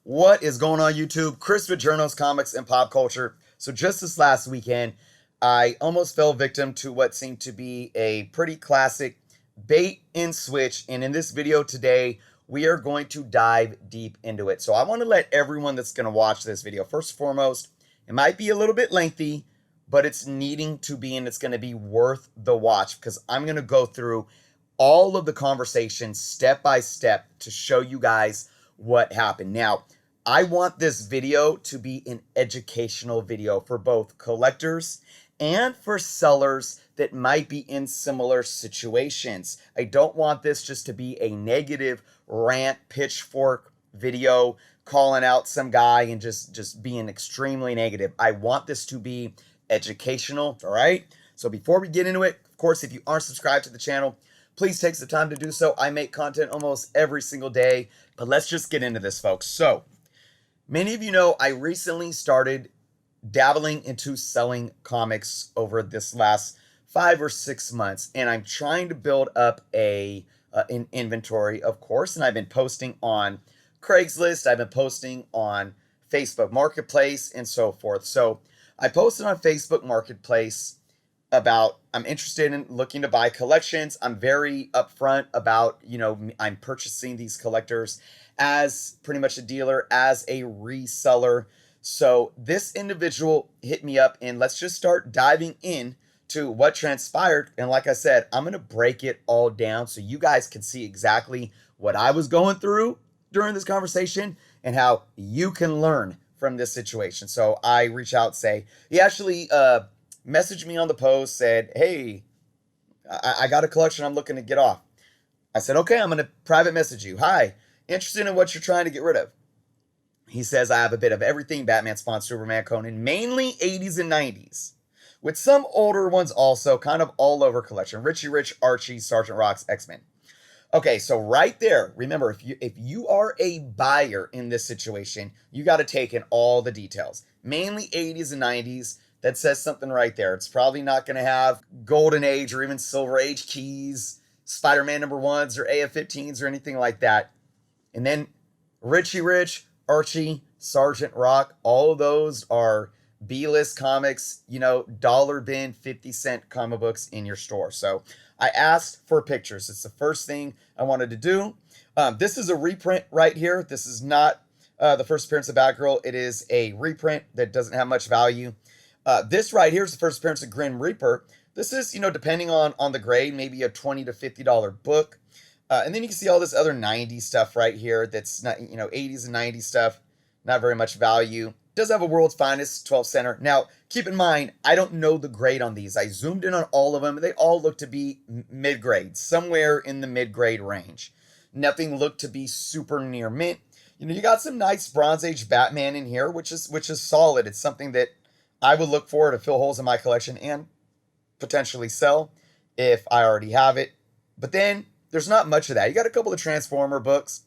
What is going on, YouTube? Chris with Journos, Comics, and Pop Culture. So, just this last weekend, I almost fell victim to what seemed to be a pretty classic bait and switch. And in this video today, we are going to dive deep into it. So, I want to let everyone that's going to watch this video, first and foremost, it might be a little bit lengthy, but it's needing to be, and it's going to be worth the watch because I'm going to go through all of the conversation step by step to show you guys what happened. Now, I want this video to be an educational video for both collectors and for sellers that might be in similar situations. I don't want this just to be a negative rant pitchfork video calling out some guy and just being extremely negative. I want this to be educational, all right? So before we get into it, of course, if you aren't subscribed to the channel, please take the time to do so. I make content almost every single day, but let's just get into this, folks. So, many of you know I recently started dabbling into selling comics over this last 5 or 6 months, and I'm trying to build up an inventory, of course, and I've been posting on Craigslist, I've been posting on Facebook Marketplace, and so forth. So, I posted on Facebook Marketplace about I'm interested in looking to buy collections. I'm very upfront about, I'm purchasing these collectors as pretty much a dealer, as a reseller. So this individual hit me up and let's just start diving in to what transpired. And like I said, I'm going to break it all down so you guys can see exactly what I was going through during this conversation and how you can learn from this situation. So I reach out, say, he actually messaged me on the post, said, hey, I got a collection I'm looking to get off. I said, okay, I'm going to private message you. Hi, interested in what you're trying to get rid of. He says, I have a bit of everything, Batman, Spawn, Superman, Conan, mainly 80s and 90s, with some older ones also, kind of all over collection. Richie Rich, Archie, Sergeant Rocks, X-Men. Okay, so right there, remember, if you are a buyer in this situation, you got to take in all the details. Mainly 80s and 90s. That says something right there. It's probably not going to have Golden Age or even Silver Age keys, Spider-Man #1s or AF-15s or anything like that. And then Richie Rich, Archie, Sergeant Rock, all of those are B-list comics, dollar bin, 50-cent comic books in your store. So I asked for pictures. It's the first thing I wanted to do. This is a reprint right here. This is not the first appearance of Batgirl. It is a reprint that doesn't have much value. This right here is the first appearance of Grim Reaper. This is, depending on the grade, maybe a $20 to $50 book. And then you can see all this other 90s stuff right here that's not, 80s and 90s stuff, not very much value. It does have a World's Finest 12 center. Now, keep in mind, I don't know the grade on these. I zoomed in on all of them. They all look to be mid-grade, somewhere in the mid-grade range. Nothing looked to be super near mint. You got some nice Bronze Age Batman in here, which is solid. It's something that I would look for to fill holes in my collection and potentially sell if I already have it. But then there's not much of that. You got a couple of Transformer books,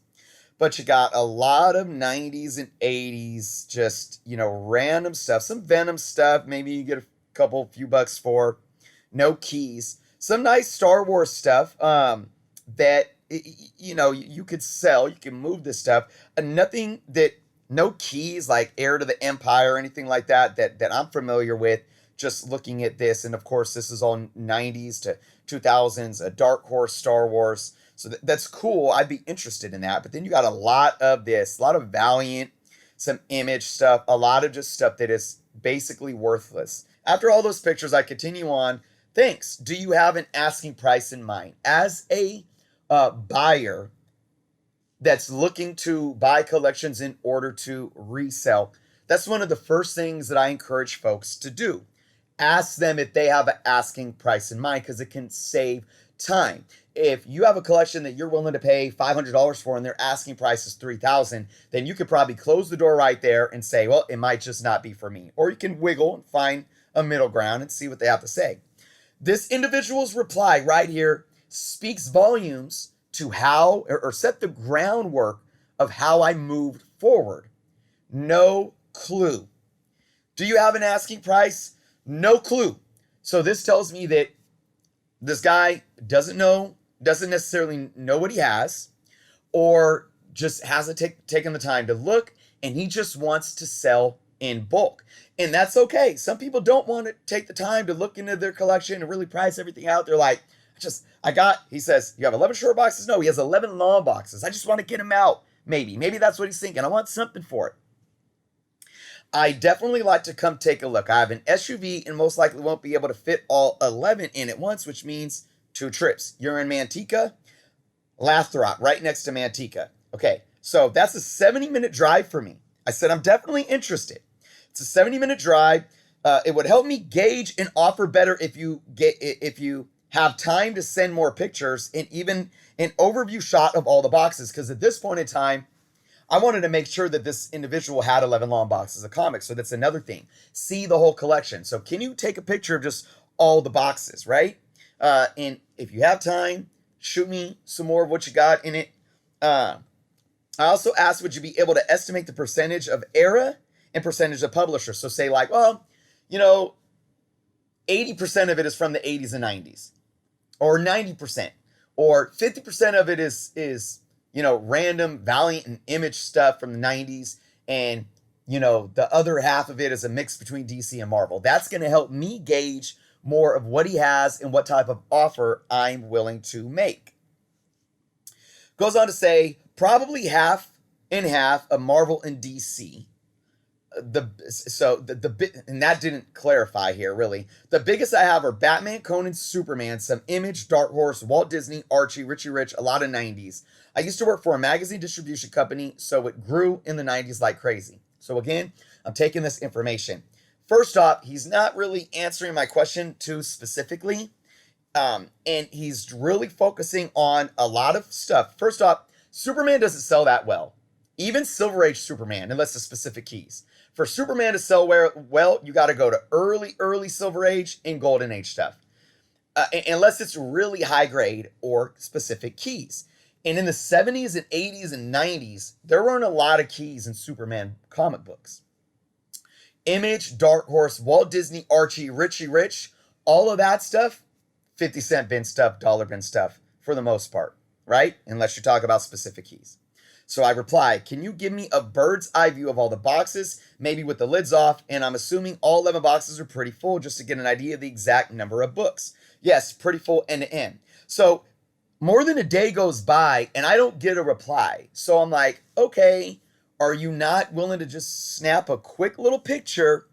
but you got a lot of 90s and 80s, just, random stuff. Some Venom stuff, maybe you get a few bucks for. No keys. Some nice Star Wars stuff that, you could sell. You can move this stuff. Nothing that no keys like Heir to the Empire or anything like that I'm familiar with just looking at this. And of course, this is all 90s to 2000s, a Dark Horse Star Wars. So that's cool. I'd be interested in that. But then you got a lot of this, a lot of Valiant, some Image stuff, a lot of just stuff that is basically worthless. After all those pictures, I continue on. Thanks. Do you have an asking price in mind? As a buyer that's looking to buy collections in order to resell, that's one of the first things that I encourage folks to do. Ask them if they have an asking price in mind because it can save time. If you have a collection that you're willing to pay $500 for and their asking price is $3,000, then you could probably close the door right there and say, well, it might just not be for me. Or you can wiggle and find a middle ground and see what they have to say. This individual's reply right here speaks volumes to how, or set the groundwork of how I moved forward. No clue. Do you have an asking price? No clue. So this tells me that this guy doesn't necessarily know what he has, or just hasn't taken the time to look, and he just wants to sell in bulk. And that's okay. Some people don't want to take the time to look into their collection and really price everything out. They're like, he says, you have 11 short boxes? No, he has 11 long boxes. I just want to get them out. Maybe that's what he's thinking. I want something for it. I definitely like to come take a look. I have an SUV and most likely won't be able to fit all 11 in at once, which means 2 trips. You're in Manteca, Lathrop, right next to Manteca. Okay, so that's a 70-minute drive for me. I said I'm definitely interested. It's a 70-minute drive. It would help me gauge and offer better if you have time to send more pictures and even an overview shot of all the boxes. Because at this point in time, I wanted to make sure that this individual had 11 long boxes of comics. So that's another thing. See the whole collection. So can you take a picture of just all the boxes, right? And if you have time, shoot me some more of what you got in it. I also asked, would you be able to estimate the percentage of era and percentage of publisher? So say like, well, 80% of it is from the 80s and 90s, or 90%, or 50% of it is random Valiant and Image stuff from the 90s, and the other half of it is a mix between DC and Marvel. That's going to help me gauge more of what he has and what type of offer I'm willing to make. Goes on to say probably half and half of Marvel and DC. And that didn't clarify here really. The biggest I have are Batman, Conan, Superman, some Image, Dark Horse, Walt Disney, Archie, Richie Rich, a lot of 90s. I used to work for a magazine distribution company, so it grew in the 90s like crazy. So again, I'm taking this information. First off, he's not really answering my question too specifically. And he's really focusing on a lot of stuff. First off, Superman doesn't sell that well. Even Silver Age Superman, unless the specific keys. For Superman to sell well, you got to go to early Silver Age and Golden Age stuff. Unless it's really high grade or specific keys. And in the 70s and 80s and 90s, there weren't a lot of keys in Superman comic books. Image, Dark Horse, Walt Disney, Archie, Richie Rich, all of that stuff, 50-cent bin stuff, dollar bin stuff, for the most part, right? Unless you talk about specific keys. So I reply, can you give me a bird's eye view of all the boxes, maybe with the lids off? And I'm assuming all 11 boxes are pretty full, just to get an idea of the exact number of books. Yes, pretty full end to end. So more than a day goes by and I don't get a reply. So I'm like, okay, are you not willing to just snap a quick little picture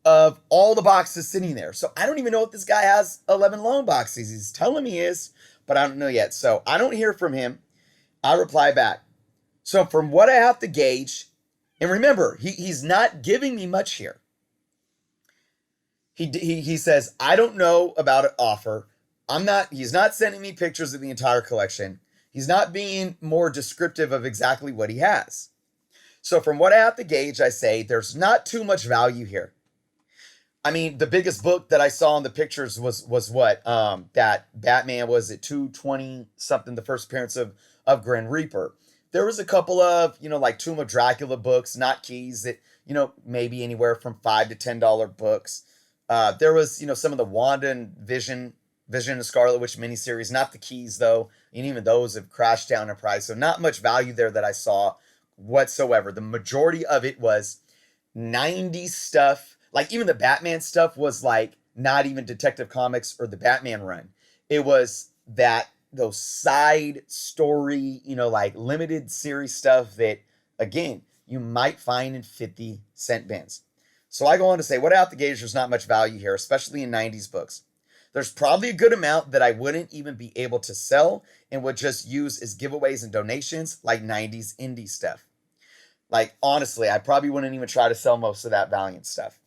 of all the boxes sitting there? So I don't even know if this guy has 11 long boxes. He's telling me he is, but I don't know yet. So I don't hear from him. I reply back. So from what I have to gauge, and remember, he's not giving me much here. He says, I don't know about an offer. He's not sending me pictures of the entire collection. He's not being more descriptive of exactly what he has. So from what I have to gauge, I say there's not too much value here. I mean, the biggest book that I saw in the pictures was what? That Batman, was it 220 something, the first appearance of Grim Reaper. There was a couple of, like Tomb of Dracula books, not keys, that, maybe anywhere from $5 to $10 books. There was, some of the Wanda and Vision and Scarlet Witch miniseries, not the keys though. And even those have crashed down in price. So not much value there that I saw whatsoever. The majority of it was 90s stuff. Like even the Batman stuff was like not even Detective Comics or the Batman run. It was those side story, like limited series stuff that, again, you might find in 50-cent bins. So I go on to say, what I have to gauge, there's not much value here, especially in 90s books. There's probably a good amount that I wouldn't even be able to sell and would just use as giveaways and donations, like 90s indie stuff. Like, honestly, I probably wouldn't even try to sell most of that Valiant stuff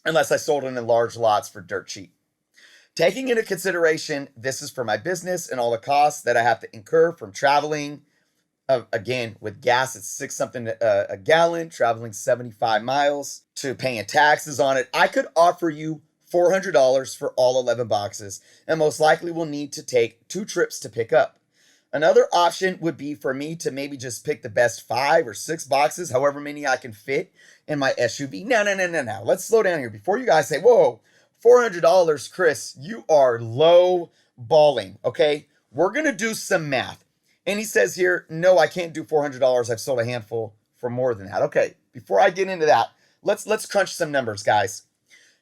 unless I sold it in large lots for dirt cheap. Taking into consideration, this is for my business and all the costs that I have to incur from traveling. Again, with gas, it's $6 something a gallon, traveling 75 miles, to paying taxes on it. I could offer you $400 for all 11 boxes, and most likely will need to take 2 trips to pick up. Another option would be for me to maybe just pick the best 5 or 6 boxes, however many I can fit in my SUV. No. Let's slow down here. Before you guys say, whoa, $400, Chris, you are low balling, okay? We're going to do some math. And he says here, no, I can't do $400. I've sold a handful for more than that. Okay, before I get into that, let's crunch some numbers, guys.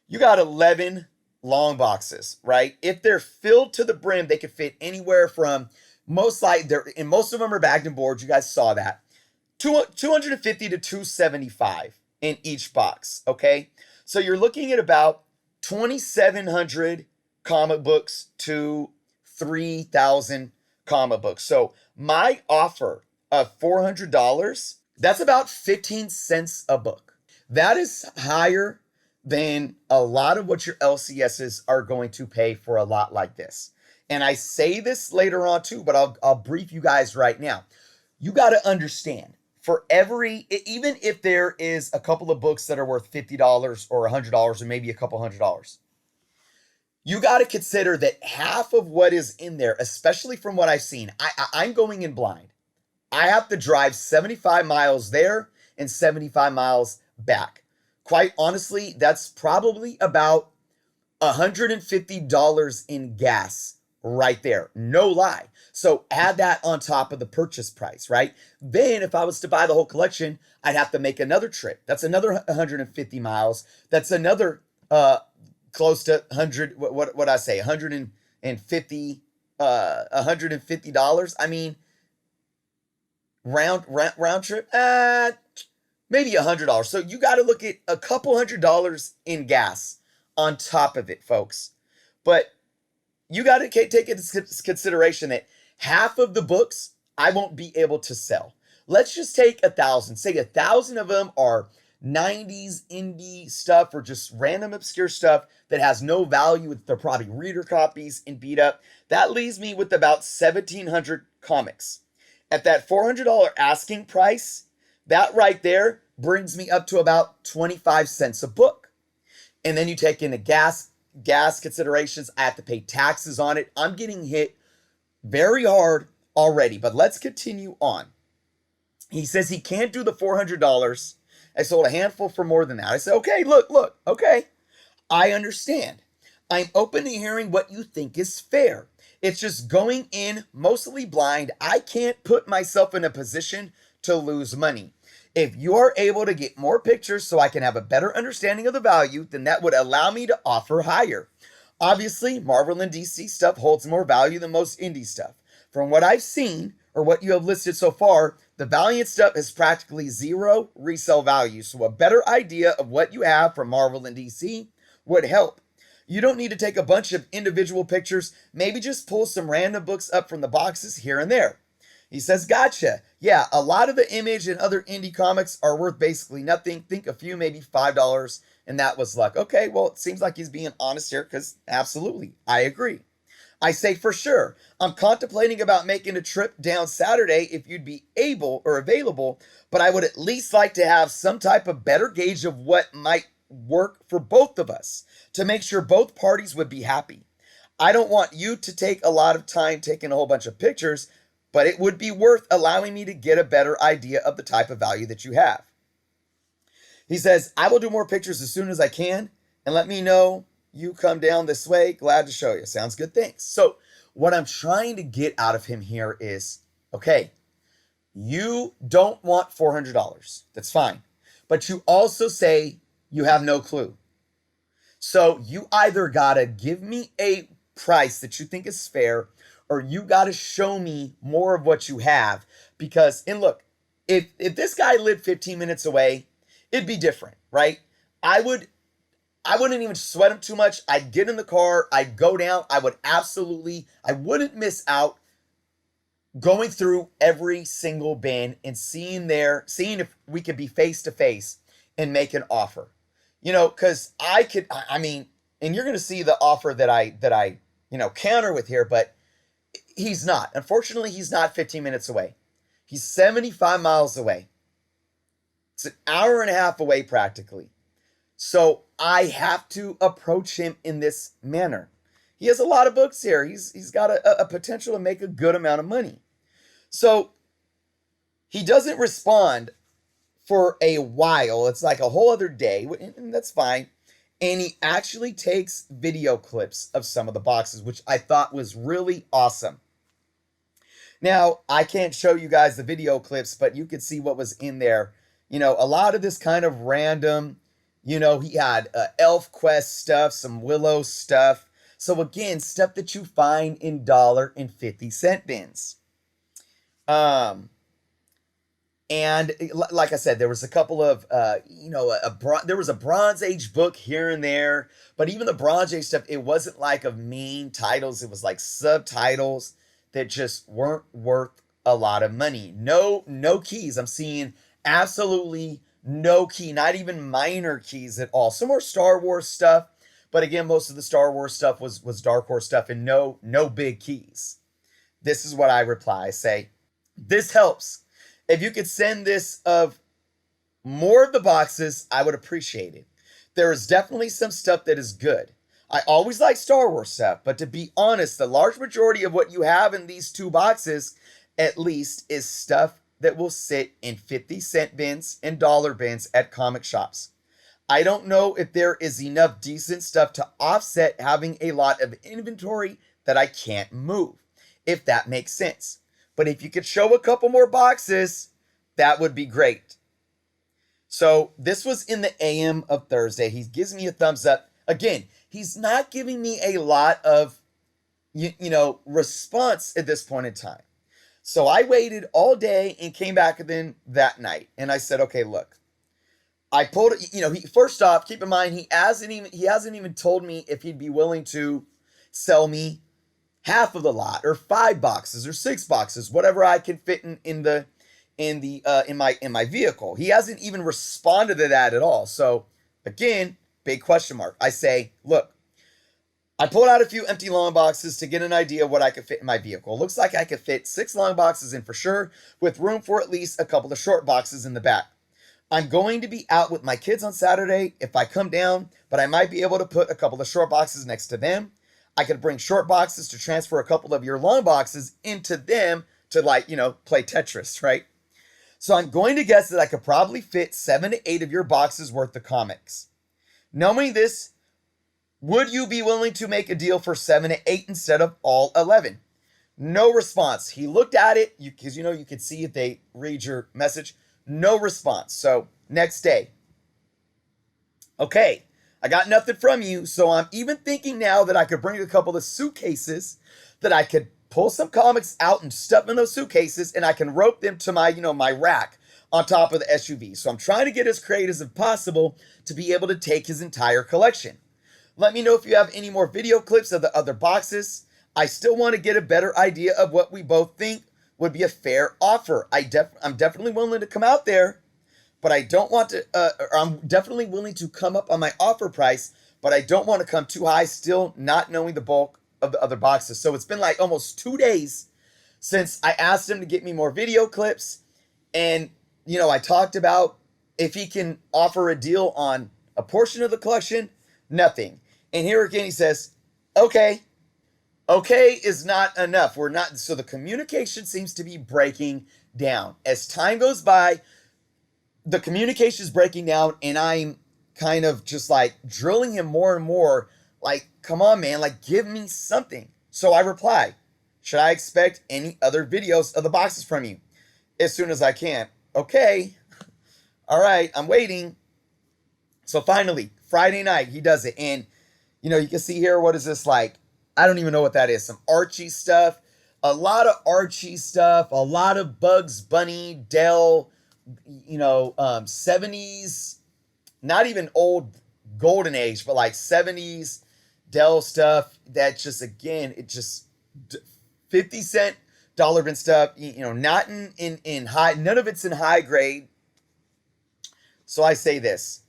You got 11 long boxes, right? If they're filled to the brim, they could fit anywhere from most like they're and most of them are bagged and board. You guys saw that. 250 to 275 in each box, okay? So you're looking at about 2,700 comic books to 3,000 comic books. So my offer of $400, that's about 15 cents a book. That is higher than a lot of what your LCSs are going to pay for a lot like this. And I say this later on too, but I'll brief you guys right now. You got to understand, for every, even if there is a couple of books that are worth $50 or $100 or maybe a couple $100, you got to consider that half of what is in there, especially from what I've seen, I'm going in blind. I have to drive 75 miles there and 75 miles back. Quite honestly, that's probably about $150 in gas right there. No lie. So add that on top of the purchase price, right? Then if I was to buy the whole collection, I'd have to make another trip. That's another 150 miles. That's another close to 100, what I say, 150 $150. I mean, round trip, maybe $100. So you got to look at a couple $100 in gas on top of it, folks. But you got to take into consideration that half of the books I won't be able to sell. Let's just take 1,000. Say 1,000 of them are 90s indie stuff or just random obscure stuff that has no value. They're probably reader copies and beat up. That leaves me with about 1,700 comics. At that $400 asking price, that right there brings me up to about 25 cents a book. And then you take into gas considerations. I have to pay taxes on it. I'm getting hit very hard already, but let's continue on. He says he can't do the $400. I sold a handful for more than that. I said, okay, look, okay. I understand. I'm open to hearing what you think is fair. It's just going in mostly blind. I can't put myself in a position to lose money. If you are able to get more pictures so I can have a better understanding of the value, then that would allow me to offer higher. Obviously, Marvel and DC stuff holds more value than most indie stuff. From what I've seen, or what you have listed so far, the Valiant stuff has practically zero resale value, so a better idea of what you have from Marvel and DC would help. You don't need to take a bunch of individual pictures, maybe just pull some random books up from the boxes here and there. He says, gotcha. Yeah, a lot of the Image and other indie comics are worth basically nothing. Think a few, maybe $5, and that was luck. Okay, well, it seems like he's being honest here because absolutely, I agree. I say for sure. I'm contemplating about making a trip down Saturday if you'd be able or available, but I would at least like to have some type of better gauge of what might work for both of us to make sure both parties would be happy. I don't want you to take a lot of time taking a whole bunch of pictures, but it would be worth allowing me to get a better idea of the type of value that you have. He says, I will do more pictures as soon as I can and let me know you come down this way. Glad to show you. Sounds good. Thanks. So what I'm trying to get out of him here is, okay, you don't want $400. That's fine. But you also say you have no clue. So you either got to give me a price that you think is fair, or you got to show me more of what you have. Because, and look, if this guy lived 15 minutes away, it'd be different, right? I wouldn't even sweat him too much. I'd get in the car, I'd go down. I wouldn't miss out going through every single bin and seeing if we could be face to face and make an offer. You know, because and you're going to see the offer that I counter with here, but he's not. Unfortunately, he's not 15 minutes away. He's 75 miles away. It's an hour and a half away practically. So I have to approach him in this manner. He has a lot of books here. He's got a potential to make a good amount of money. So he doesn't respond for a while. It's like a whole other day, and that's fine. And he actually takes video clips of some of the boxes, which I thought was really awesome. Now, I can't show you guys the video clips, but you could see what was in there. A lot of this kind of random, he had Elf Quest stuff, some Willow stuff. So again, stuff that you find in $1.50 bins. Um, and like I said, there was a couple of, there was a Bronze Age book here and there, but even the Bronze Age stuff, it wasn't like of main titles. It was like subtitles that just weren't worth a lot of money. No keys. I'm seeing absolutely no key, not even minor keys at all. Some more Star Wars stuff, but again, most of the Star Wars stuff was Dark Horse stuff, and no big keys. This is what I reply. I say, this helps. If you could send this of more of the boxes, I would appreciate it. There is definitely some stuff that is good. I always like Star Wars stuff, but to be honest, the large majority of what you have in these two boxes, at least, is stuff that will sit in 50-cent bins and dollar bins at comic shops. I don't know if there is enough decent stuff to offset having a lot of inventory that I can't move, if that makes sense. But if you could show a couple more boxes, that would be great. So this was in the AM of Thursday. He gives me a thumbs up. Again, he's not giving me a lot of, response at this point in time. So I waited all day and came back then that night. And I said, okay, look, I pulled, first off, keep in mind, he hasn't even told me if he'd be willing to sell me half of the lot, or 5 boxes, or 6 boxes, whatever I can fit in my vehicle. He hasn't even responded to that at all. So again, big question mark. I say, look, I pulled out a few empty long boxes to get an idea of what I could fit in my vehicle. Looks like I could fit 6 long boxes in for sure, with room for at least a couple of short boxes in the back. I'm going to be out with my kids on Saturday if I come down, but I might be able to put a couple of short boxes next to them. I could bring short boxes to transfer a couple of your long boxes into them to play Tetris, right? So I'm going to guess that I could probably fit 7 to 8 of your boxes worth of comics. Knowing this, would you be willing to make a deal for 7 to 8 instead of all 11? No response. He looked at it, because you could see if they read your message. No response. So next day, okay, I got nothing from you, so I'm even thinking now that I could bring a couple of suitcases, that I could pull some comics out and stuff in those suitcases, and I can rope them to my rack on top of the SUV. So I'm trying to get as creative as possible to be able to take his entire collection. Let me know if you have any more video clips of the other boxes. I still want to get a better idea of what we both think would be a fair offer. I'm definitely willing to come out there, but I don't want to, I'm definitely willing to come up on my offer price, but I don't want to come too high, still not knowing the bulk of the other boxes. So it's been like almost 2 days since I asked him to get me more video clips. And, I talked about if he can offer a deal on a portion of the collection, nothing. And here again, he says, okay. Okay is not enough. So the communication seems to be breaking down. As time goes by, the communication is breaking down, and I'm kind of just like drilling him more and more. Like, come on, man, like, give me something. So I reply, should I expect any other videos of the boxes from you? As soon as I can. Okay. All right, I'm waiting. So finally, Friday night, he does it. And, you can see here, what is this like? I don't even know what that is. Some Archie stuff. A lot of Archie stuff. A lot of Bugs Bunny, Dell, 70s, not even old golden age, but like 70s Dell stuff that just, again, it just 50-cent dollar bin stuff, not in high, none of it's in high grade. So I say this.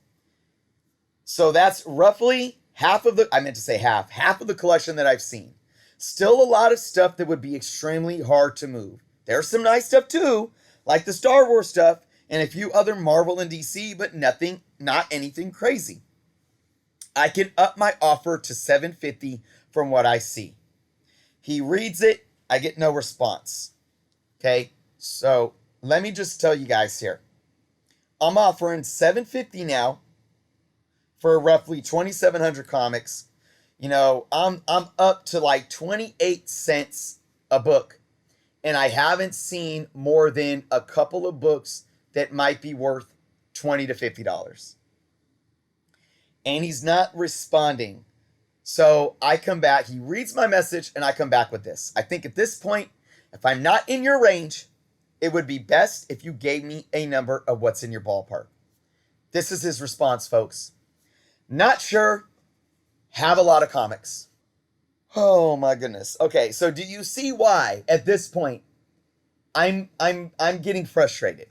So that's roughly half of the collection that I've seen. Still a lot of stuff that would be extremely hard to move. There's some nice stuff too, like the Star Wars stuff and a few other Marvel and DC, but not anything crazy. I can up my offer to $750 from what I see. He reads it, I get no response. Okay, so let me just tell you guys here. I'm offering $750 now for roughly 2,700 comics. I'm up to like 28 cents a book. and I haven't seen more than a couple of books that might be worth $20 to $50. And he's not responding. So I come back, he reads my message, and I come back with this. I think at this point, if I'm not in your range, it would be best if you gave me a number of what's in your ballpark. This is his response, folks. Not sure, have a lot of comics. Oh my goodness. Okay, so do you see why at this point I'm getting frustrated?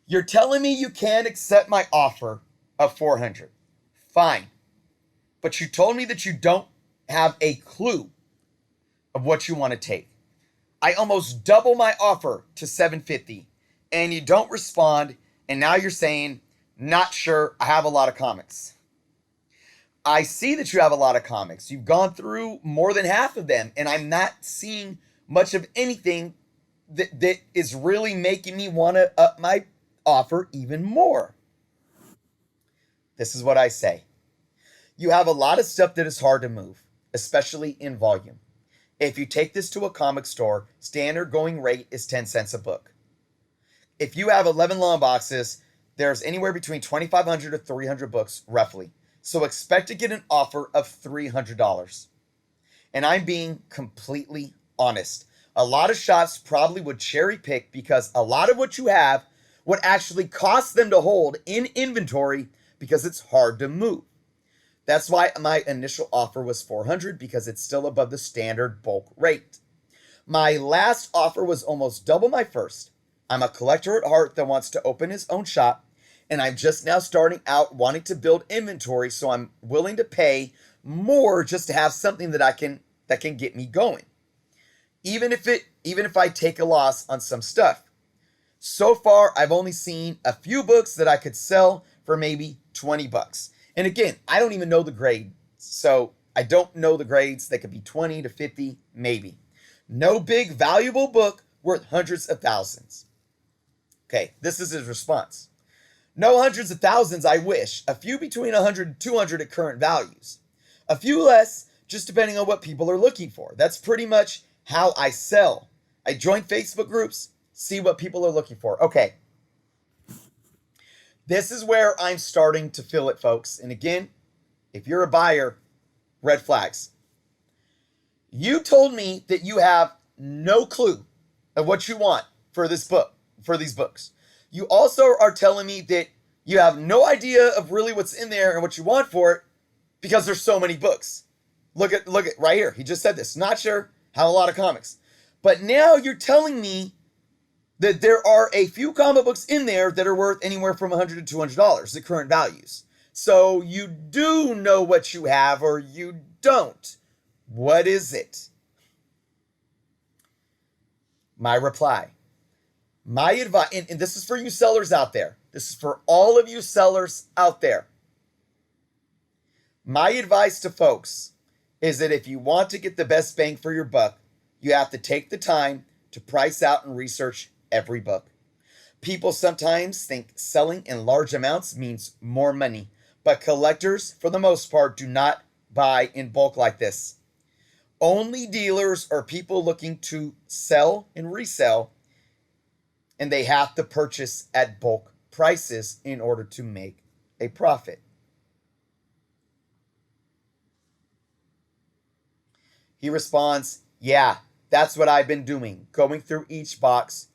You're telling me you can't accept my offer of 400. Fine. But you told me that you don't have a clue of what you want to take. I almost double my offer to 750 and you don't respond, and now you're saying, not sure, I have a lot of comics. I see that you have a lot of comics. You've gone through more than half of them, and I'm not seeing much of anything that is really making me want to up my offer even more. This is what I say. You have a lot of stuff that is hard to move, especially in volume. If you take this to a comic store, standard going rate is 10 cents a book. If you have 11 long boxes, there's anywhere between 2,500 to 300 books, roughly. So expect to get an offer of $300. And I'm being completely honest. A lot of shops probably would cherry pick because a lot of what you have would actually cost them to hold in inventory because it's hard to move. That's why my initial offer was $400, because it's still above the standard bulk rate. My last offer was almost double my first. I'm a collector at heart that wants to open his own shop, and I'm just now starting out wanting to build inventory, so I'm willing to pay more just to have something that can get me going. Even if I take a loss on some stuff. So far, I've only seen a few books that I could sell for maybe $20. And again, I don't even know the grade. So I don't know the grades. They could be 20 to 50, maybe. No big valuable book worth hundreds of thousands. Okay, this is his response. No hundreds of thousands, I wish. A few between 100 and 200 at current values. A few less, just depending on what people are looking for. That's pretty much how I sell. I join Facebook groups, see what people are looking for. Okay. This is where I'm starting to feel it, folks. And again, if you're a buyer, red flags. You told me that you have no clue of what you want for this book, for these books. You also are telling me that you have no idea of really what's in there and what you want for it because there's so many books. Look at right here. He just said this. Not sure, have a lot of comics. But now you're telling me that there are a few comic books in there that are worth anywhere from $100 to $200 at current values. So you do know what you have or you don't. What is it? My reply. My advice, and this is for you sellers out there. This is for all of you sellers out there. My advice to folks is that if you want to get the best bang for your buck, you have to take the time to price out and research every book. People sometimes think selling in large amounts means more money, but collectors, for the most part, do not buy in bulk like this. Only dealers are people looking to sell and resell, and they have to purchase at bulk prices in order to make a profit. He responds, yeah, that's what I've been doing, going through each box,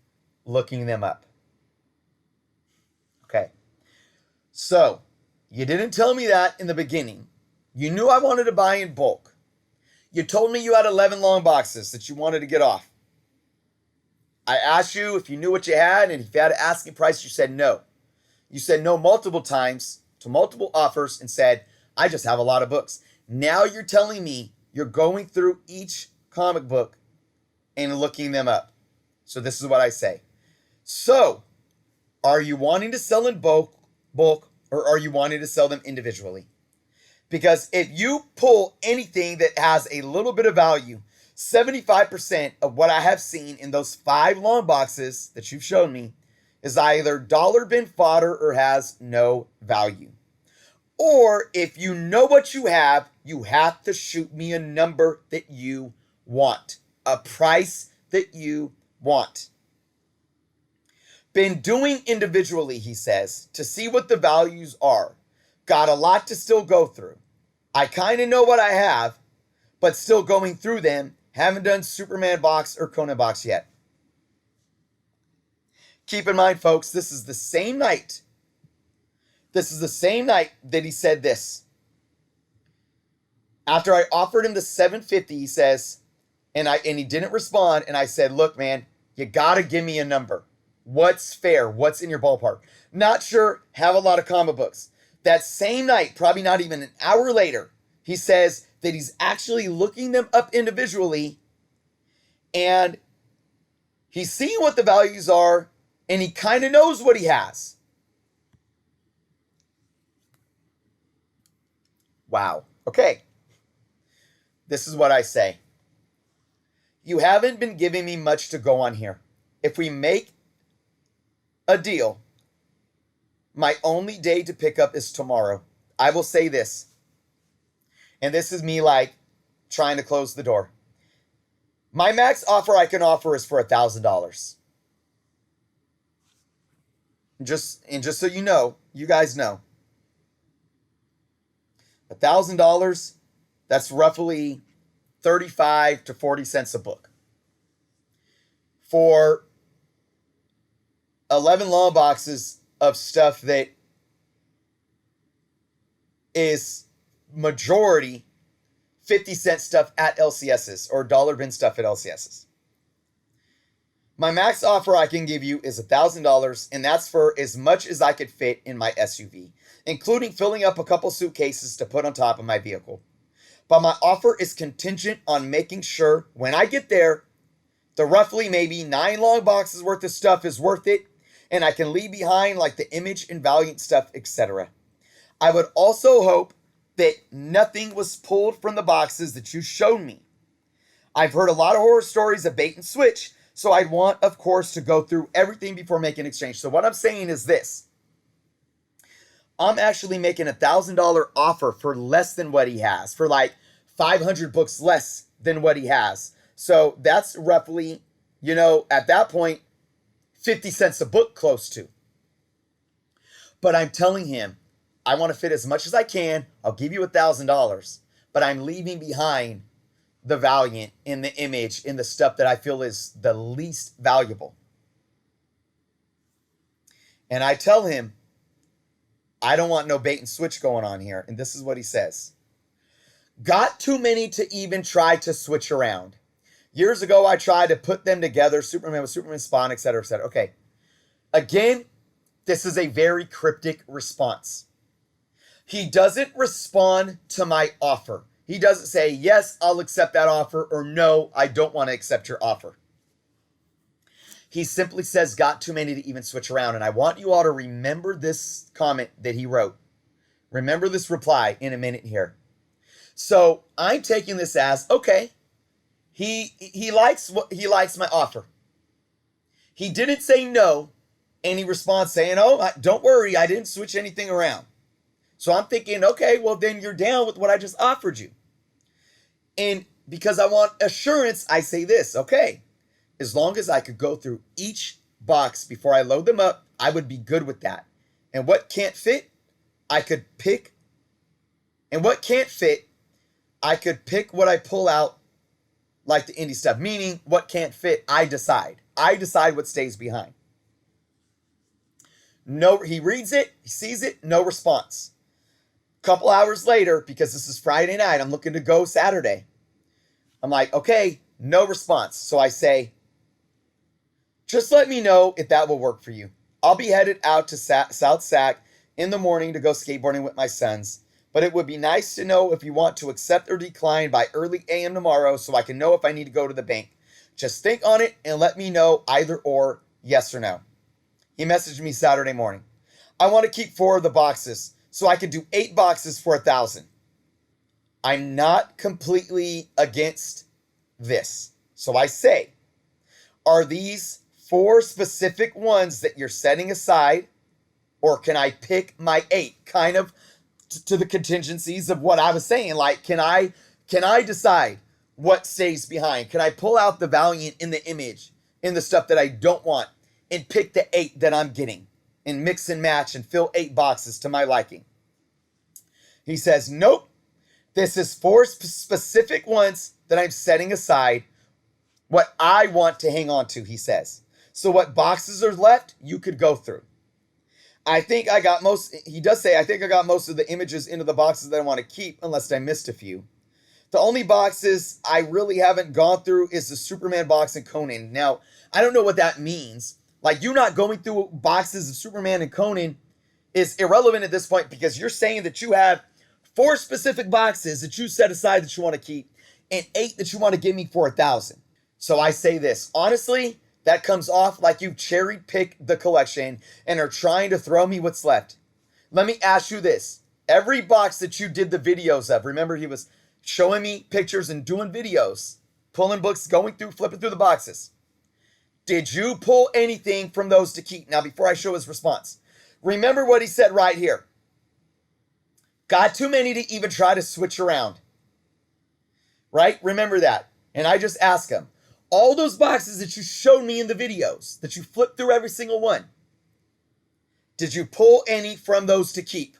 looking them up. Okay. So, you didn't tell me that in the beginning. You knew I wanted to buy in bulk. You told me you had 11 long boxes that you wanted to get off. I asked you if you knew what you had, and if you had an asking price, you said no. You said no multiple times to multiple offers and said, I just have a lot of books. Now you're telling me you're going through each comic book and looking them up. So this is what I say. So, are you wanting to sell in bulk, or are you wanting to sell them individually? Because if you pull anything that has a little bit of value, 75% of what I have seen in those 5 long boxes that you've shown me is either dollar bin fodder or has no value. Or if you know what you have to shoot me a number that you want, a price that you want. Been doing individually, he says, to see what the values are. Got a lot to still go through. I kind of know what I have, but still going through them. Haven't done Superman box or Conan box yet. Keep in mind, folks, this is the same night. This is the same night that he said this. After I offered him the $750, he says, and he didn't respond, and I said, look, man, you gotta give me a number. What's fair? What's in your ballpark? Not sure, have a lot of comic books. That same night, probably not even an hour later, he says that he's actually looking them up individually and he's seeing what the values are and he kind of knows what he has. Wow. Okay. This is what I say. You haven't been giving me much to go on here. If we make a deal, my only day to pick up is tomorrow. I will say this, and this is me like trying to close the door. My max offer I can offer is for $1,000. Just so you know, you guys know, $1,000, that's roughly 35 to 40 cents a book. For 11 long boxes of stuff that is majority 50-cent stuff at LCS's or dollar bin stuff at LCS's. My max offer I can give you is $1,000, and that's for as much as I could fit in my SUV, including filling up a couple suitcases to put on top of my vehicle. But my offer is contingent on making sure when I get there, the roughly maybe 9 long boxes worth of stuff is worth it, and I can leave behind like the Image and Valiant stuff, etc. I would also hope that nothing was pulled from the boxes that you showed me. I've heard a lot of horror stories of bait and switch, so I'd want, of course, to go through everything before making an exchange. So what I'm saying is this. I'm actually making $1,000 offer for less than what he has, for like 500 books less than what he has. So that's roughly, at that point, 50 cents a book close to. But I'm telling him, I want to fit as much as I can. I'll give you $1,000, but I'm leaving behind the Valiant in the Image in the stuff that I feel is the least valuable. And I tell him, I don't want no bait and switch going on here. And this is what he says. Got too many to even try to switch around. Years ago, I tried to put them together. Superman with Superman Spawn, etc., etc. Okay. Again, this is a very cryptic response. He doesn't respond to my offer. He doesn't say, yes, I'll accept that offer, or no, I don't want to accept your offer. He simply says, got too many to even switch around. And I want you all to remember this comment that he wrote. Remember this reply in a minute here. So I'm taking this as, okay, he likes my offer. He didn't say no, and he responds saying, oh, don't worry, I didn't switch anything around. So I'm thinking, okay, well, then you're down with what I just offered you. And because I want assurance, I say this, okay, as long as I could go through each box before I load them up, I would be good with that. And what can't fit, I could pick. And what can't fit, I could pick what I pull out like the indie stuff. Meaning what can't fit, I decide. I decide what stays behind. No, he reads it, he sees it, no response. Couple hours later, because this is Friday night, I'm looking to go Saturday. I'm like, okay, no response. So I say, just let me know if that will work for you. I'll be headed out to South Sac in the morning to go skateboarding with my sons. But it would be nice to know if you want to accept or decline by early AM tomorrow so I can know if I need to go to the bank. Just think on it and let me know either or, yes or no. He messaged me Saturday morning. I want to keep 4 of the boxes, so I could do 8 boxes for $1,000. I'm not completely against this. So I say, are these 4 specific ones that you're setting aside, or can I pick my 8? Kind of to the contingencies of what I was saying. Like, can I decide what stays behind? Can I pull out the Valiant in the image, in the stuff that I don't want, and pick the 8 that I'm getting, and mix and match and fill 8 boxes to my liking? He says, nope. This is 4 specific ones that I'm setting aside, what I want to hang on to, he says. So what boxes are left, you could go through. I think I got most, he does say, I think I got most of the images into the boxes that I want to keep, unless I missed a few. The only boxes I really haven't gone through is the Superman box and Conan. Now, I don't know what that means. Like, you not going through boxes of Superman and Conan is irrelevant at this point, because you're saying that you have 4 specific boxes that you set aside that you want to keep, and 8 that you want to give me for 1,000. So I say this, honestly, that comes off like you cherry picked the collection and are trying to throw me what's left. Let me ask you this. Every box that you did the videos of, remember he was showing me pictures and doing videos, pulling books, going through, flipping through the boxes. Did you pull anything from those to keep? Now, before I show his response, remember what he said right here. Got too many to even try to switch around. Right? Remember that. And I just ask him, all those boxes that you showed me in the videos, that you flipped through every single one, did you pull any from those to keep?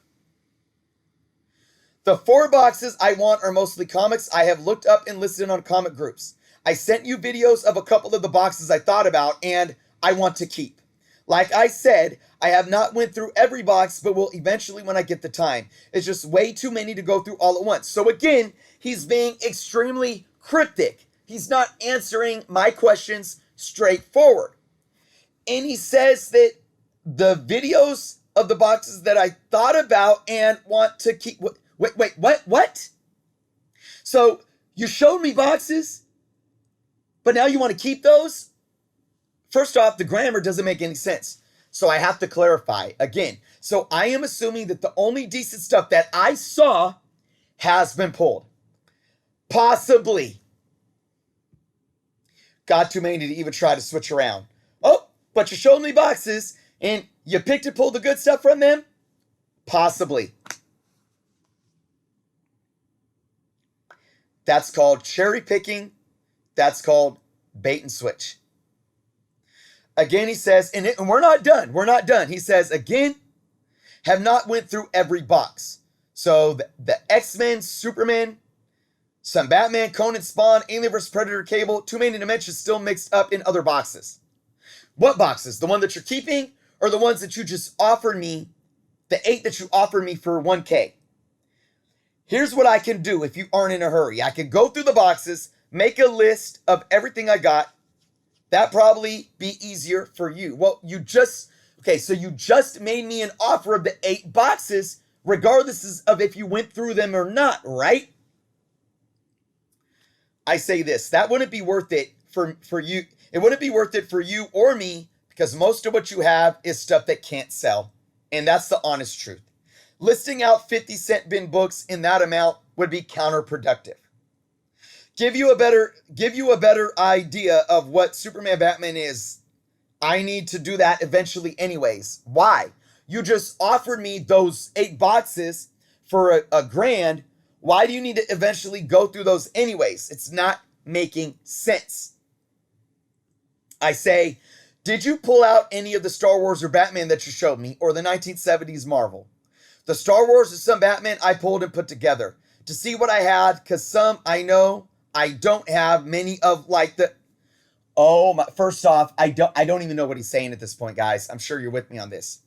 The 4 boxes I want are mostly comics I have looked up and listed on comic groups. I sent you videos of a couple of the boxes I thought about and I want to keep. Like I said, I have not went through every box, but will eventually when I get the time. It's just way too many to go through all at once. So again, he's being extremely cryptic. He's not answering my questions straightforward. And he says that the videos of the boxes that I thought about and want to keep... Wait, what? So you showed me boxes, but now you want to keep those? First off, the grammar doesn't make any sense. So I have to clarify again. So I am assuming that the only decent stuff that I saw has been pulled. Possibly. Got too many to even try to switch around. Oh, but you showed me boxes and you picked and pulled the good stuff from them? Possibly. That's called cherry picking. That's called bait and switch. Again, he says, and we're not done. We're not done. He says, again, have not went through every box. So the X-Men, Superman, some Batman, Conan, Spawn, Alien vs. Predator, Cable, Too Many Dimensions still mixed up in other boxes. What boxes? The one that you're keeping or the ones that you just offered me, the 8 that you offered me for 1K? Here's what I can do if you aren't in a hurry. I can go through the boxes, make a list of everything I got. That'd probably be easier for you. Well, you just made me an offer of the 8 boxes, regardless of if you went through them or not, right? I say this, that wouldn't be worth it for you. It wouldn't be worth it for you or me, because most of what you have is stuff that can't sell. And that's the honest truth. Listing out 50-cent bin books in that amount would be counterproductive. Give you a better idea of what Superman Batman is. I need to do that eventually anyways. Why? You just offered me those 8 boxes for a grand. Why do you need to eventually go through those anyways? It's not making sense. I say, did you pull out any of the Star Wars or Batman that you showed me, or the 1970s Marvel? The Star Wars or some Batman I pulled and put together to see what I had, because some I know I don't have many of, like the... Oh, my, first off, I don't even know what he's saying at this point, guys. I'm sure you're with me on this.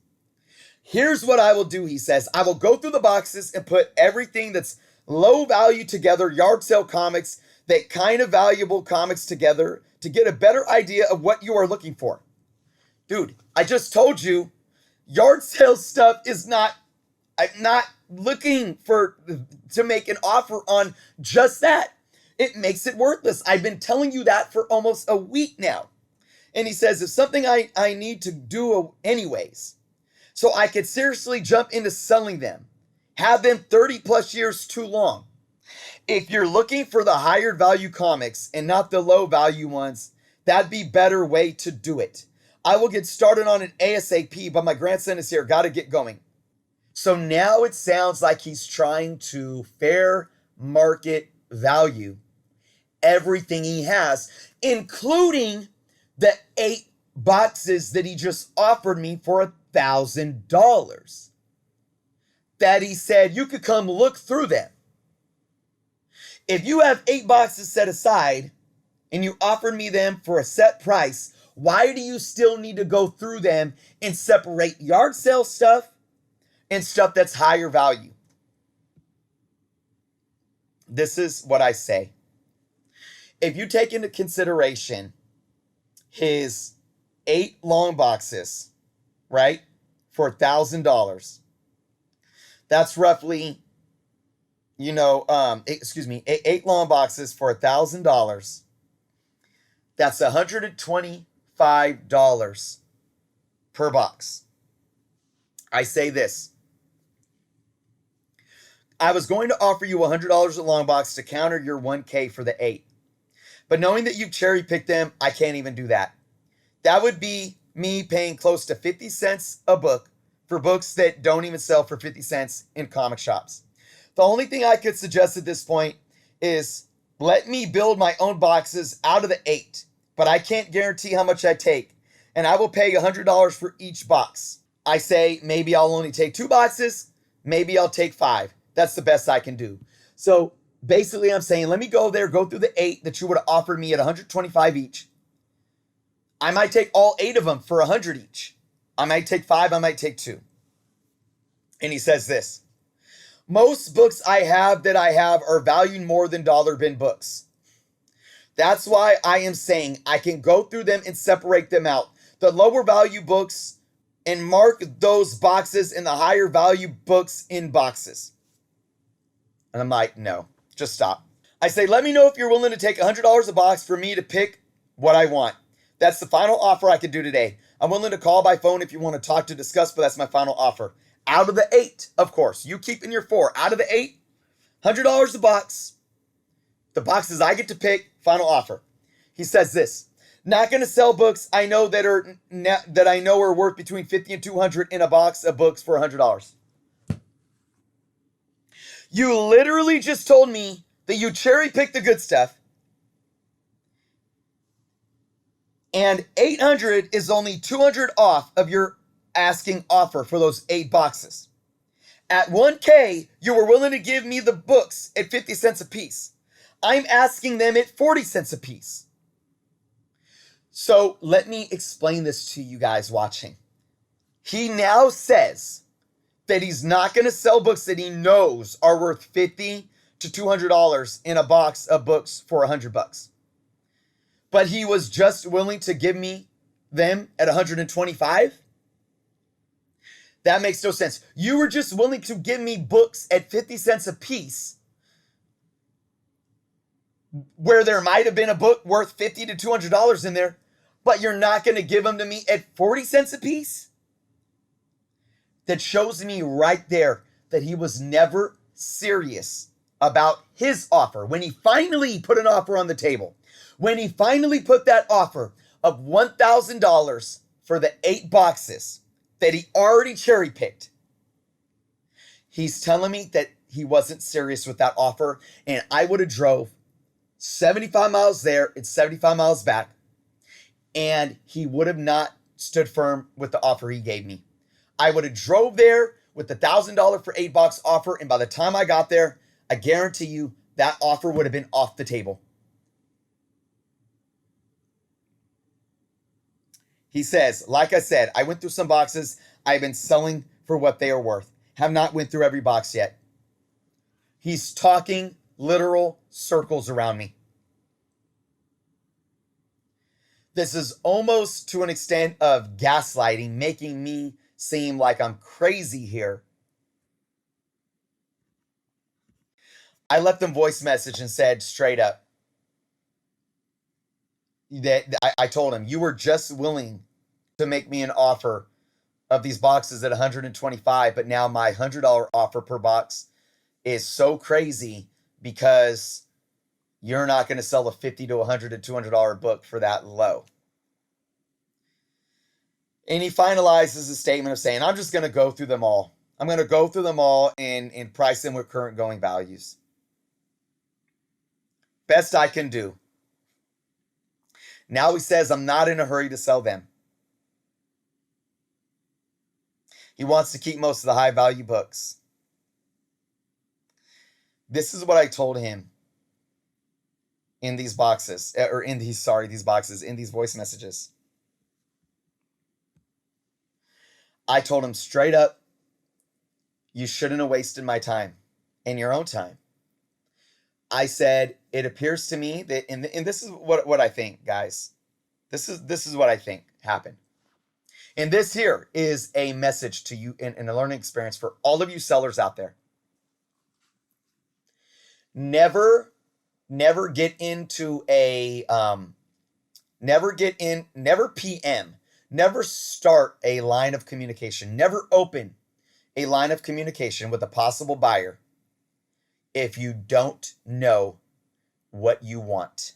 Here's what I will do, he says. I will go through the boxes and put everything that's low value together, yard sale comics, that kind of valuable comics together to get a better idea of what you are looking for. Dude, I just told you, yard sale stuff is not... I'm not looking to make an offer on just that. It makes it worthless. I've been telling you that for almost a week now. And he says, it's something I need to do anyways. So I could seriously jump into selling them. Have them 30 plus years too long. If you're looking for the higher value comics and not the low value ones, that'd be a better way to do it. I will get started on it ASAP, but my grandson is here. Got to get going. So now it sounds like he's trying to fair market value everything he has, including the 8 boxes that he just offered me for $1,000. That he said you could come look through them. If you have 8 boxes set aside and you offered me them for a set price, why do you still need to go through them and separate yard sale stuff and stuff that's higher value? This is what I say. If you take into consideration his 8 long boxes, right, for $1,000, that's roughly, 8 long boxes for $1,000. That's $125 per box. I say this. I was going to offer you $100 a long box to counter your $1K for the 8. But knowing that you've cherry picked them, I can't even do that. That would be me paying close to 50 cents a book for books that don't even sell for 50 cents in comic shops. The only thing I could suggest at this point is let me build my own boxes out of the 8, but I can't guarantee how much I take, and I will pay $100 for each box. I say maybe I'll only take 2 boxes, maybe I'll take 5. That's the best I can do. So basically I'm saying, let me go there, go through the 8 that you would have offered me at $125 each. I might take all 8 of them for $100 each. I might take 5, I might take 2. And he says this: most books I have are valued more than dollar bin books. That's why I am saying I can go through them and separate them out. The lower value books and mark those boxes and the higher value books in boxes. And I'm like, no, just stop. I say, let me know if you're willing to take $100 a box for me to pick what I want. That's the final offer I can do today. I'm willing to call by phone if you want to talk to discuss, but that's my final offer. Out of the 8, of course, you keep in your 4. Out of the 8, $100 a box. The boxes I get to pick, final offer. He says this: not going to sell books I know that are worth between 50 and 200 in a box of books for $100. You literally just told me that you cherry picked the good stuff, and 800 is only 200 off of your asking offer for those 8 boxes. At 1K, you were willing to give me the books at 50 cents a piece. I'm asking them at 40 cents a piece. So let me explain this to you guys watching. He now says that he's not going to sell books that he knows are worth $50 to $200 in a box of books for $100. But he was just willing to give me them at $125? That makes no sense. You were just willing to give me books at 50 cents a piece, where there might have been a book worth $50 to $200 in there, but you're not going to give them to me at 40 cents a piece? That shows me right there that he was never serious about his offer. When he finally put an offer on the table, when he finally put that offer of $1,000 for the 8 boxes that he already cherry picked, he's telling me that he wasn't serious with that offer, and I would have drove 75 miles there and 75 miles back, and he would have not stood firm with the offer he gave me. I would have drove there with the $1,000 for 8 box offer, and by the time I got there, I guarantee you that offer would have been off the table. He says, like I said, I went through some boxes. I've been selling for what they are worth. Have not went through every box yet. He's talking literal circles around me. This is almost to an extent of gaslighting, making me seem like I'm crazy here. I left them voice message and said straight up that I told him, you were just willing to make me an offer of these boxes at $125, but now my $100 offer per box is so crazy because you're not going to sell a $50 to $100 to $200 book for that low. And he finalizes his statement of saying, I'm just going to go through them all. I'm going to go through them all and price them with current going values. Best I can do. Now he says, I'm not in a hurry to sell them. He wants to keep most of the high value books. This is what I told him in these boxes, or in these, sorry, these boxes, in these voice messages. I told him straight up, you shouldn't have wasted my time and your own time. I said, it appears to me that, and this is what I think, guys. This is what I think happened. And this here is a message to you and a learning experience for all of you sellers out there. Never get into a, never PM, never start a line of communication, never open a line of communication with a possible buyer if you don't know what you want.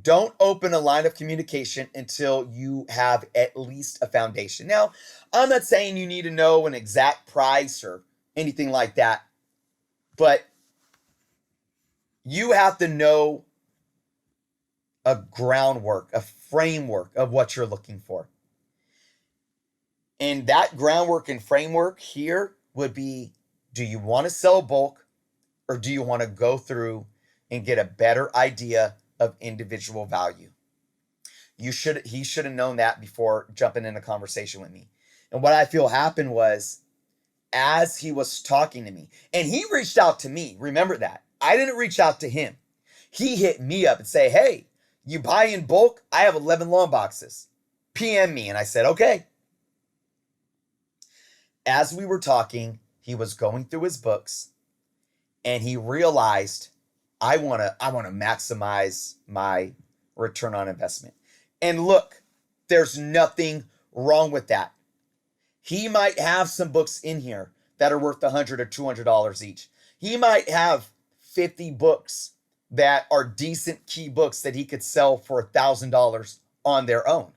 Don't open a line of communication until you have at least a foundation. Now, I'm not saying you need to know an exact price or anything like that, but you have to know a groundwork, a framework of what you're looking for. And that groundwork and framework here would be, do you want to sell bulk, or do you want to go through and get a better idea of individual value? He should have known that before jumping in a conversation with me. And what I feel happened was, as he was talking to me, and he reached out to me, remember that. I didn't reach out to him. He hit me up and say, hey, you buy in bulk? I have 11 long boxes. PM me. And I said, okay. As we were talking, he was going through his books and he realized, I want to maximize my return on investment. And look, there's nothing wrong with that. He might have some books in here that are worth $100 or $200 each. He might have 50 books that are decent key books that he could sell for $1,000 on their own.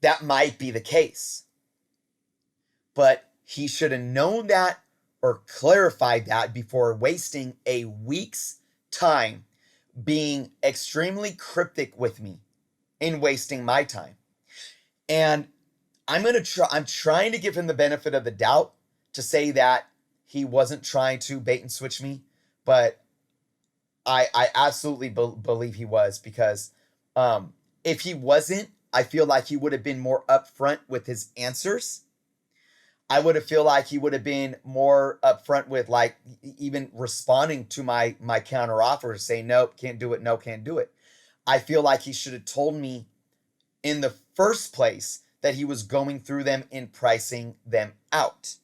That might be the case. But he should have known that or clarified that before wasting a week's time being extremely cryptic with me and wasting my time. And I'm trying to give him the benefit of the doubt to say that he wasn't trying to bait and switch me, but I absolutely believe he was, because if he wasn't, I feel like he would have been more upfront with his answers. I would have feel like he would have been more upfront with, like, even responding to my counter offer, saying, nope, can't do it. No, can't do it. I feel like he should have told me in the first place that he was going through them and pricing them out.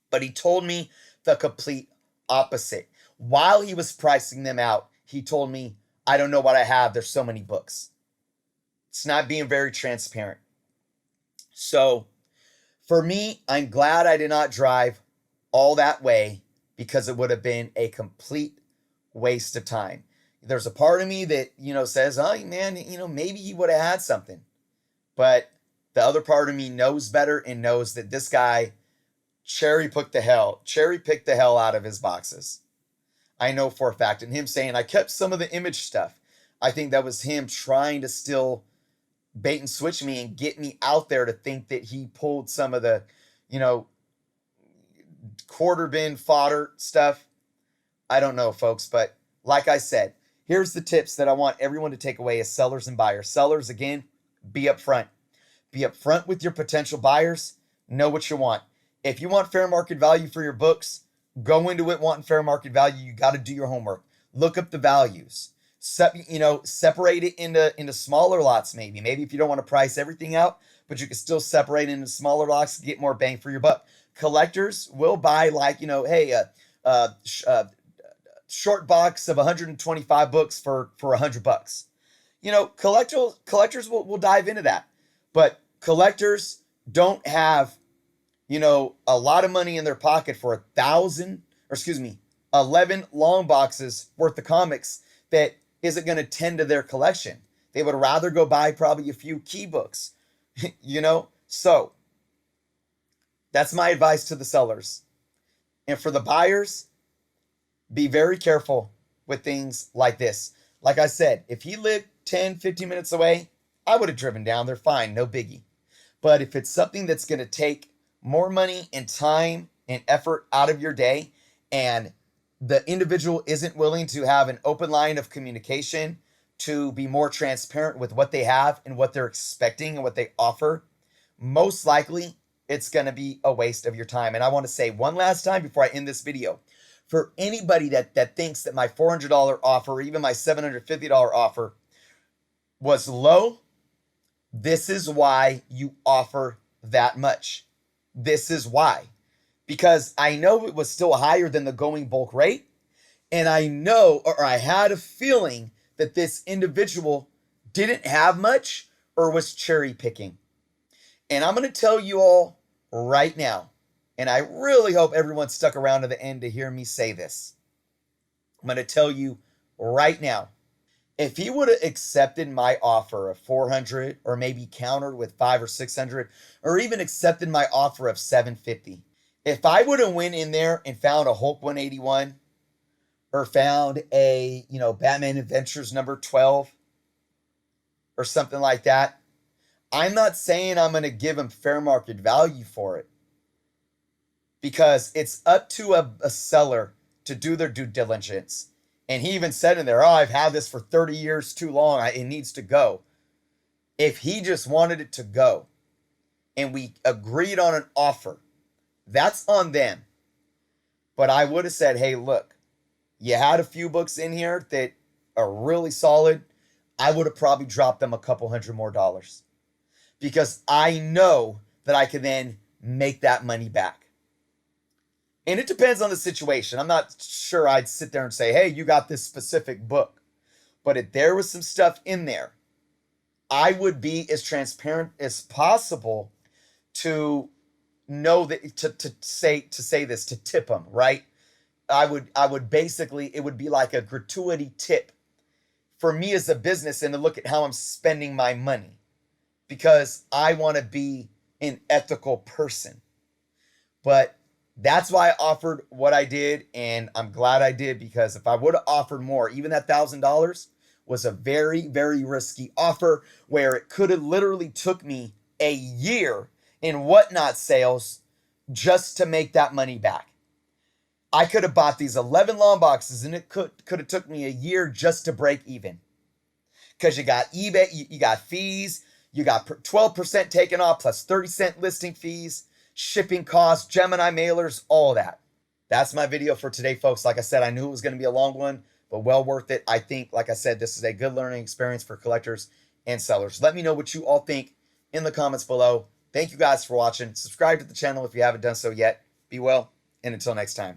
But he told me the complete opposite. While he was pricing them out, he told me, I don't know what I have. There's so many books. It's not being very transparent. So for me, I'm glad I did not drive all that way, because it would have been a complete waste of time. There's a part of me that, says, oh man, maybe he would have had something. But the other part of me knows better and knows that this guy cherry picked the hell out of his boxes. I know for a fact. And him saying, I kept some of the image stuff, I think that was him trying to still bait and switch me and get me out there to think that he pulled some of the, quarter bin fodder stuff. I don't know, folks, but like I said, here's the tips that I want everyone to take away as sellers and buyers. Sellers, again, be upfront. Be upfront with your potential buyers. Know what you want. If you want fair market value for your books, go into it wanting fair market value. You got to do your homework. Look up the values. Separate it into smaller lots. Maybe if you don't want to price everything out, but you can still separate into smaller lots to get more bang for your buck. Collectors will buy, like, short box of 125 books for $100. Collectors will dive into that, but collectors don't have, a lot of money in their pocket for 11 long boxes worth of comics that isn't going to tend to their collection. They would rather go buy probably a few key books, So that's my advice to the sellers. And for the buyers, Be very careful with things like this. Like I said, if he lived 10, 15 minutes away, I would have driven down there fine, no biggie. But if it's something that's going to take more money and time and effort out of your day, and the individual isn't willing to have an open line of communication to be more transparent with what they have and what they're expecting and what they offer, most likely it's going to be a waste of your time. And I want to say one last time before I end this video, for anybody that thinks that my $400 offer or even my $750 offer was low, this is why you offer that much. This is why. Because I know it was still higher than the going bulk rate. And I know, or I had a feeling that this individual didn't have much or was cherry picking. And I'm going to tell you all right now, and I really hope everyone stuck around to the end to hear me say this. I'm going to tell you right now, if he would have accepted my offer of 400 or maybe countered with 500 or 600 or even accepted my offer of 750, if I would have went in there and found a Hulk 181 or found a, Batman Adventures number 12 or something like that, I'm not saying I'm going to give him fair market value for it, because it's up to a seller to do their due diligence. And he even said in there, oh, I've had this for 30 years too long. It needs to go. If he just wanted it to go and we agreed on an offer, that's on them. But I would have said, hey, look, you had a few books in here that are really solid. I would have probably dropped them a couple $100 more, because I know that I can then make that money back. And it depends on the situation. I'm not sure I'd sit there and say, hey, you got this specific book. But if there was some stuff in there, I would be as transparent as possible to know that to say this, to tip them, right? I would basically, it would be like a gratuity tip for me as a business, and to look at how I'm spending my money, because I want to be an ethical person. But that's why I offered what I did, and I'm glad I did, because if I would have offered more, even that $1,000 was a very, very risky offer where it could have literally took me a year in Whatnot sales just to make that money back. I could have bought these 11 long boxes, and it could have took me a year just to break even, because you got eBay, you got fees, you got 12% taken off plus 30-cent listing fees, shipping costs, Gemini mailers, all that. That's my video for today, folks. Like I said, I knew it was going to be a long one, but well worth it. I think, like I said, this is a good learning experience for collectors and sellers. Let me know what you all think in the comments below. Thank you guys for watching. Subscribe to the channel if you haven't done so yet. Be well, and until next time.